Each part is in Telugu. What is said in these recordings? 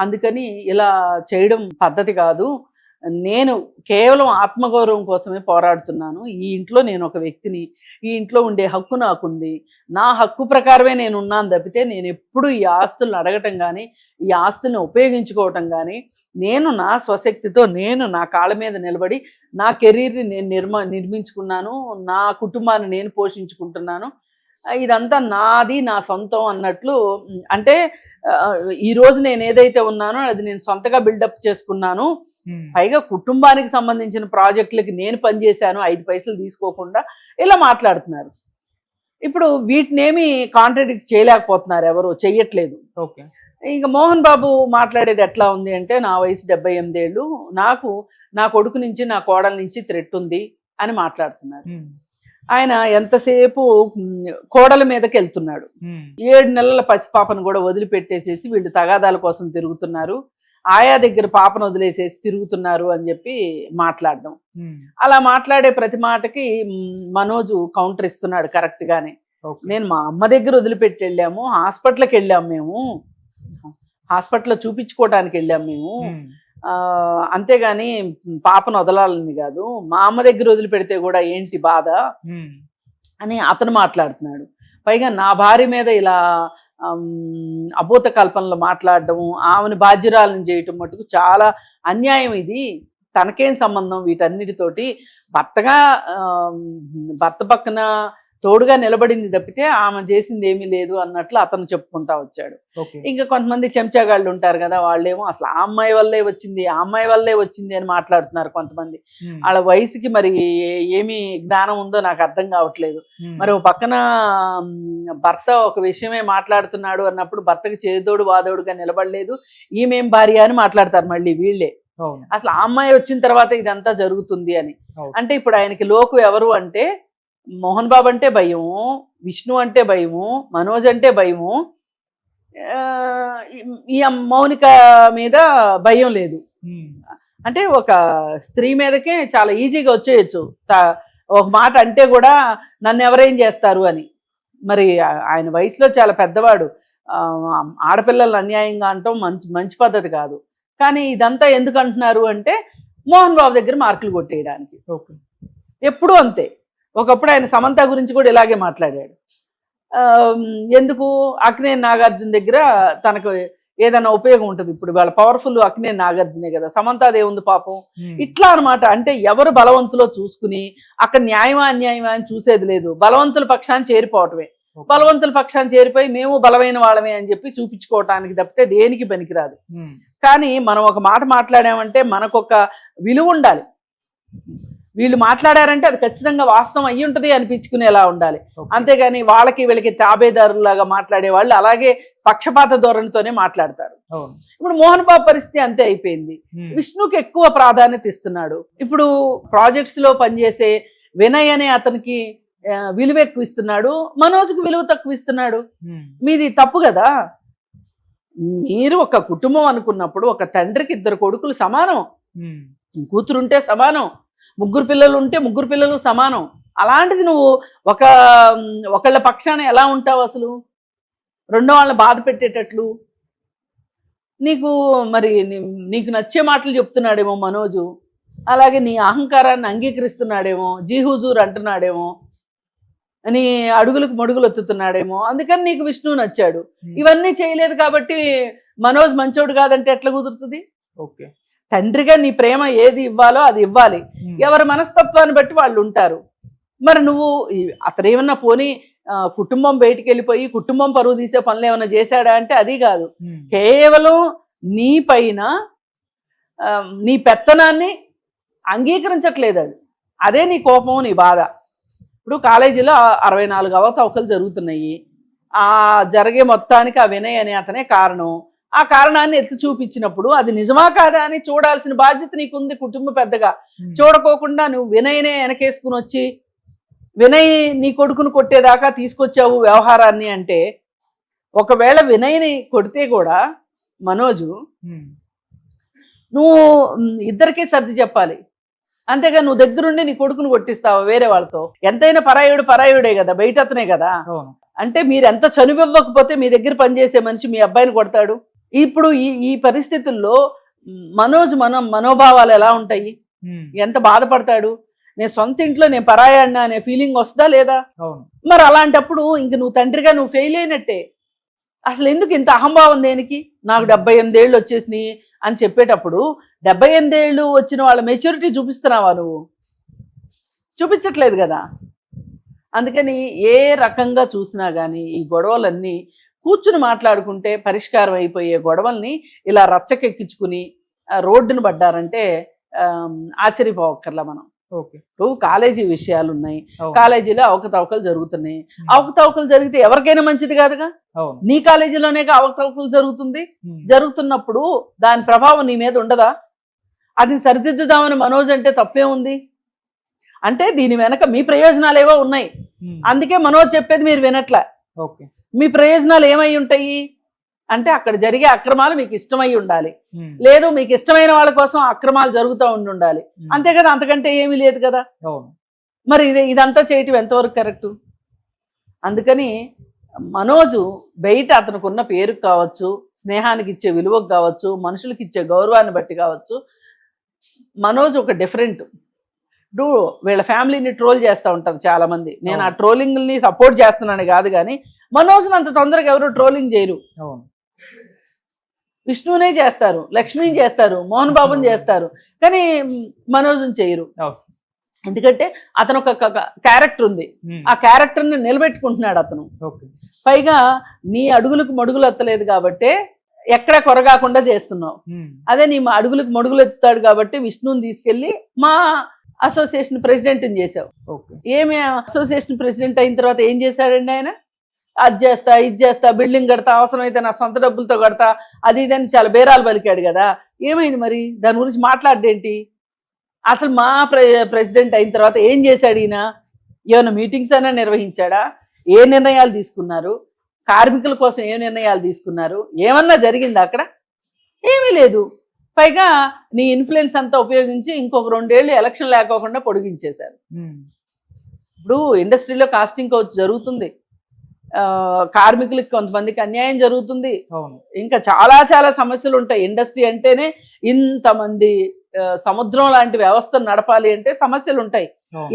అందుకని ఇలా చేయడం పద్ధతి కాదు. నేను కేవలం ఆత్మగౌరవం కోసమే పోరాడుతున్నాను. ఈ ఇంట్లో నేను ఒక వ్యక్తిని, ఈ ఇంట్లో ఉండే హక్కు నాకుంది. నా హక్కు ప్రకారమే నేను ఉన్నాను తప్పితే నేను ఎప్పుడు ఈ ఆస్తులను అడగటం కానీ, ఈ ఆస్తుల్ని ఉపయోగించుకోవటం కానీ, నేను నా స్వశక్తితో నేను నా కాళ్ళ మీద నిలబడి నా కెరీర్ని నేను నిర్మించుకున్నాను. నా కుటుంబాన్ని నేను పోషించుకుంటున్నాను. ఇదంతా నాది, నా సొంతం అన్నట్లు. అంటే ఈరోజు నేను ఏదైతే ఉన్నానో అది నేను సొంతగా బిల్డప్ చేసుకున్నాను. పైగా కుటుంబానికి సంబంధించిన ప్రాజెక్టులకి నేను పనిచేశాను 5 పైసలు తీసుకోకుండా, ఇలా మాట్లాడుతున్నారు. ఇప్పుడు వీటినేమి కాంట్రడిక్ట్ చేయలేకపోతున్నారు, ఎవరు చెయ్యట్లేదు. ఓకే. ఇంకా మోహన్ బాబు మాట్లాడేది ఎట్లా ఉంది అంటే, నా వయసు 78 ఏళ్ళు, నాకు నా కొడుకు నుంచి నా కోడల నుంచి థ్రెట్ ఉంది అని మాట్లాడుతున్నారు. ఆయన ఎంతసేపు కోడల మీదకి వెళ్తున్నాడు. 7 నెలల పసిపాపను కూడా వదిలిపెట్టేసేసి వీళ్ళు తగాదాల కోసం తిరుగుతున్నారు, ఆయా దగ్గర పాపను వదిలేసేసి తిరుగుతున్నారు అని చెప్పి మాట్లాడడం. అలా మాట్లాడే ప్రతి మాటకి మనోజు కౌంటర్ ఇస్తున్నాడు కరెక్ట్ గానే. నేను మా అమ్మ దగ్గర వదిలిపెట్టి వెళ్ళాము, హాస్పిటల్కి వెళ్ళాము, మేము హాస్పిటల్లో చూపించుకోవడానికి వెళ్ళాము మేము, అంతేగాని పాపను వదలాలని కాదు. మా అమ్మ దగ్గర వదిలిపెడితే కూడా ఏంటి బాధ అని అతను మాట్లాడుతున్నాడు. పైగా నా భార్య మీద ఇలా అభూత కల్పనలు మాట్లాడడం, ఆమెను బాధ్యురాలను చేయటం మటుకు చాలా అన్యాయం. ఇది తనకేం సంబంధం వీటన్నిటితోటి? భర్త పక్కన తోడుగా నిలబడింది తప్పితే ఆమె చేసింది ఏమీ లేదు అన్నట్లు అతను చెప్పుకుంటా వచ్చాడు. ఇంకా కొంతమంది చెంచాగాళ్ళు ఉంటారు కదా, వాళ్ళేమో అసలు ఆ అమ్మాయి వల్లే వచ్చింది అని మాట్లాడుతున్నారు కొంతమంది. వాళ్ళ వయసుకి మరి ఏమి జ్ఞానం ఉందో నాకు అర్థం కావట్లేదు. మరి ఒక పక్కన భర్త ఒక విషయమే మాట్లాడుతున్నాడు అన్నప్పుడు భర్తకి చేదోడు వాదోడుగా నిలబడలేదు, ఈమెం భార్య అని మాట్లాడతారు మళ్ళీ వీళ్ళే. అసలు ఆ అమ్మాయి వచ్చిన తర్వాత ఇదంతా జరుగుతుంది అని. అంటే ఇప్పుడు ఆయనకి లోకు ఎవరు అంటే, మోహన్ బాబు అంటే భయము, విష్ణు అంటే భయము, మనోజ్ అంటే భయము, ఈ మౌనిక మీద భయం లేదు. అంటే ఒక స్త్రీ మీదకే చాలా ఈజీగా వచ్చేయచ్చు. ఒక మాట అంటే కూడా నన్ను ఎవరేం చేస్తారు అని. మరి ఆయన వయసులో చాలా పెద్దవాడు. ఆడపిల్లలు అన్యాయంగా అంటాం మంచి పద్ధతి కాదు. కానీ ఇదంతా ఎందుకు అంటున్నారు అంటే, మోహన్ బాబు దగ్గర మార్కులు కొట్టేయడానికి. ఎప్పుడూ అంతే. ఒకప్పుడు ఆయన సమంత గురించి కూడా ఇలాగే మాట్లాడాడు. ఎందుకు? అక్కినేని నాగార్జున దగ్గర తనకు ఏదైనా ఉపయోగం ఉంటుంది. ఇప్పుడు వాళ్ళ పవర్ఫుల్ అక్కినేని నాగార్జునే కదా, సమంతది ఏముంది పాపం. ఇట్లా అనమాట. అంటే ఎవరు బలవంతులో చూసుకుని అక్కడ న్యాయమా అన్యాయమా అని చూసేది లేదు. బలవంతుల పక్షాన్ని చేరిపోవటమే. బలవంతుల పక్షాన్ని చేరిపోయి మేము బలమైన వాళ్ళమే అని చెప్పి చూపించుకోవటానికి తప్పితే దేనికి పనికిరాదు. కానీ మనం ఒక మాట మాట్లాడామంటే మనకొక విలువ ఉండాలి. వీళ్ళు మాట్లాడారంటే అది ఖచ్చితంగా వాస్తవం అయ్యి ఉంటుంది అనిపించుకునేలా ఉండాలి. అంతేగాని వాళ్ళకి వీళ్ళకి తాబేదారులాగా మాట్లాడే వాళ్ళు అలాగే పక్షపాత ధోరణితోనే మాట్లాడతారు. ఇప్పుడు మోహన్ బాబు పరిస్థితి అంతే అయిపోయింది. విష్ణుకి ఎక్కువ ప్రాధాన్యత ఇస్తున్నాడు. ఇప్పుడు ప్రాజెక్ట్స్ లో పనిచేసే వినయ్ అనే అతనికి విలువ ఎక్కువ ఇస్తున్నాడు, మనోజ్కి విలువ తక్కువ ఇస్తున్నాడు. మీది తప్పు కదా. మీరు ఒక కుటుంబం అనుకున్నప్పుడు ఒక తండ్రికి 2 కొడుకులు సమానం, కూతురుంటే సమానం, 3 పిల్లలు ఉంటే 3 పిల్లలు సమానం. అలాంటిది నువ్వు ఒకళ్ళ పక్షాన ఎలా ఉంటావు? అసలు రెండో వాళ్ళని బాధ పెట్టేటట్లు. నీకు నచ్చే మాటలు చెప్తున్నాడేమో మనోజు, అలాగే నీ అహంకారాన్ని అంగీకరిస్తున్నాడేమో, జీ హుజూర్ అంటున్నాడేమో, నీ అడుగులకు మడుగులు ఒత్తుతున్నాడేమో, అందుకని నీకు విష్ణువు నచ్చాడు. ఇవన్నీ చేయలేదు కాబట్టి మనోజ్ మంచోడు కాదంటే ఎట్లా కుదురుతుంది? తండ్రిగా నీ ప్రేమ ఏది ఇవ్వాలో అది ఇవ్వాలి. ఎవరి మనస్తత్వాన్ని బట్టి వాళ్ళు ఉంటారు. మరి నువ్వు అతను ఏమన్నా పోనీ కుటుంబం బయటికి వెళ్ళిపోయి కుటుంబం పరువు తీసే పనులు ఏమన్నా చేశాడా అంటే అది కాదు. కేవలం నీ పైన నీ పెత్తనాన్ని అంగీకరించట్లేదు. అదే నీ కోపం, నీ బాధ. ఇప్పుడు కాలేజీలో 64 అవకతవకలు జరుగుతున్నాయి. జరిగే మొత్తానికి ఆ వినయ్ అనే అతనే కారణం. ఆ కారణాన్ని ఎత్తి చూపించినప్పుడు అది నిజమా కాదా అని చూడాల్సిన బాధ్యత నీకుంది కుటుంబ పెద్దగా. చూడకోకుండా నువ్వు వినయ్నే వెనకేసుకుని వచ్చి వినయ్ నీ కొడుకును కొట్టేదాకా తీసుకొచ్చావు వ్యవహారాన్ని అంటే, ఒకవేళ వినయ్ని కొడితే కూడా మనోజు నువ్వు ఇద్దరికీ సర్ది చెప్పాలి. అంతేగా నువ్వు దగ్గరుండి నీ కొడుకును కొట్టిస్తావు వేరే వాళ్ళతో. ఎంతైనా పరాయుడే కదా, బయట అతనే కదా. అంటే మీరు ఎంత చనువివ్వకపోతే మీ దగ్గర పనిచేసే మనిషి మీ అబ్బాయిని కొడతాడు? ఇప్పుడు ఈ ఈ పరిస్థితుల్లో మనోజ్ మనోభావాలు ఎలా ఉంటాయి? ఎంత బాధపడతాడు? నేను సొంత ఇంట్లో నేను పరాయాడినా అనే ఫీలింగ్ వస్తుందా లేదా? మరి అలాంటప్పుడు ఇంక నువ్వు తండ్రిగా నువ్వు ఫెయిల్ అయినట్టే. అసలు ఎందుకు ఇంత అహంభావం దేనికి? నాకు 78 ఏళ్ళు వచ్చేసినాయి అని చెప్పేటప్పుడు 78 ఏళ్ళు వచ్చిన వాళ్ళ మెచ్యూరిటీ చూపిస్తున్నావా నువ్వు? చూపించట్లేదు కదా. అందుకని ఏ రకంగా చూసినా కానీ ఈ గొడవలన్నీ కూర్చుని మాట్లాడుకుంటే పరిష్కారం అయిపోయే గొడవల్ని ఇలా రచ్చకెక్కించుకుని రోడ్డును పడ్డారంటే ఆశ్చర్యపోవక్కర్లా మనం. ఇప్పుడు కాలేజీ విషయాలు ఉన్నాయి, కాలేజీలో అవకతవకలు జరుగుతున్నాయి. అవకతవకలు జరిగితే ఎవరికైనా మంచిది కాదుగా. నీ కాలేజీలోనే అవకతవకలు జరుగుతున్నప్పుడు దాని ప్రభావం నీ మీద ఉండదా? అది సరిదిద్దుదామని మనోజ్ అంటే తప్పే ఉంది. అంటే దీని వెనక మీ ప్రయోజనాలు ఏవో ఉన్నాయి, అందుకే మనోజ్ చెప్పేది మీరు వినట్లే. మీ ప్రయోజనాలు ఏమై ఉంటాయి అంటే అక్కడ జరిగే అక్రమాలు మీకు ఇష్టమై ఉండాలి, లేదు మీకు ఇష్టమైన వాళ్ళ కోసం అక్రమాలు జరుగుతూ ఉండాలి, అంతే కదా. అంతకంటే ఏమీ లేదు కదా. మరి ఇదంతా చేయటం ఎంతవరకు కరెక్టు? అందుకని మనోజు బయట అతనికి ఉన్న పేరుకు కావచ్చు, స్నేహానికి ఇచ్చే విలువకు కావచ్చు, మనుషులకి ఇచ్చే గౌరవాన్ని బట్టి కావచ్చు, మనోజ్ ఒక డిఫరెంట్. ఇప్పుడు వీళ్ళ ఫ్యామిలీని ట్రోల్ చేస్తూ ఉంటారు చాలా మంది. నేను ఆ ట్రోలింగ్ని సపోర్ట్ చేస్తున్నాను కాదు, కానీ మనోజ్ని అంత తొందరగా ఎవరు ట్రోలింగ్ చేయరు. విష్ణునే చేస్తారు, లక్ష్మిని చేస్తారు, మోహన్ బాబుని చేస్తారు, కానీ మనోజ్ని చేయరు. ఎందుకంటే అతను ఒక క్యారెక్టర్ ఉంది, ఆ క్యారెక్టర్ని నిలబెట్టుకుంటున్నాడు అతను. పైగా నీ అడుగులకు మడుగులు ఎత్తలేదు కాబట్టి ఎక్కడ కొరగాకుండా చేస్తున్నావు. అదే నీ మా అడుగులకు మడుగులు ఎత్తుతాడు కాబట్టి విష్ణుని తీసుకెళ్లి మా అసోసియేషన్ ప్రెసిడెంట్ని చేసావు. ఏమి అసోసియేషన్ ప్రెసిడెంట్ అయిన తర్వాత ఏం చేశాడండి ఆయన? అది చేస్తా, ఇది చేస్తా, బిల్డింగ్ కడతా, అవసరమైతే నా సొంత డబ్బులతో కడతా, అది ఇదని చాలా బేరాలు పలికాడు కదా. ఏమైంది మరి? దాని గురించి మాట్లాడేంటి? అసలు మా ప్రెసిడెంట్ అయిన తర్వాత ఏం చేశాడు ఈయన? ఏమైనా మీటింగ్స్ అయినా నిర్వహించాడా? ఏ నిర్ణయాలు తీసుకున్నారు? కార్మికుల కోసం ఏ నిర్ణయాలు తీసుకున్నారు? ఏమన్నా జరిగిందా అక్కడ? ఏమీ లేదు. పైగా నీ ఇన్ఫ్లుయెన్స్ అంతా ఉపయోగించి ఇంకొక 2 ఏళ్ళు ఎలక్షన్ లేకోకుండా పొడిగించేశారు. ఇప్పుడు ఇండస్ట్రీలో కాస్టింగ్ కౌచ్ జరుగుతుంది, కార్మికులకి కొంతమందికి అన్యాయం జరుగుతుంది, ఇంకా చాలా చాలా సమస్యలు ఉంటాయి. ఇండస్ట్రీ అంటేనే ఇంతమంది సముద్రం లాంటి వ్యవస్థను నడపాలి అంటే సమస్యలు ఉంటాయి.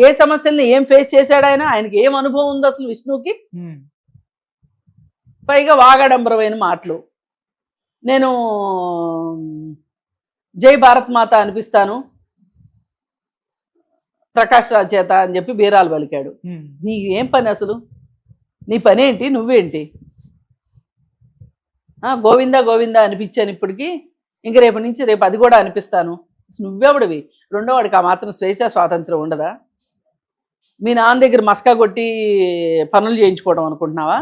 ఏ సమస్యల్ని ఏం ఫేస్ చేశాడు ఆయన? ఆయనకి ఏం అనుభవం ఉంది అసలు విష్ణుకి? పైగా వాగాడంబరమైన మాటలు. నేను జై భారత్ మాత అనిపిస్తాను ప్రకాష్ రాజ్ చేత అని చెప్పి బీరాలు పలికాడు. నీ ఏం పని అసలు? నీ పని ఏంటి? నువ్వేంటి? గోవిందా గోవిందా అనిపించాను ఇప్పటికి, ఇంక రేపటి నుంచి రేపు అది కూడా అనిపిస్తాను. నువ్వెవడివి? రెండో వాడికి ఆ మాత్రం స్వేచ్ఛ స్వాతంత్రం ఉండదా? మీ నాన్న దగ్గర మస్కా కొట్టి పనులు చేయించుకోవడం అనుకుంటున్నావా?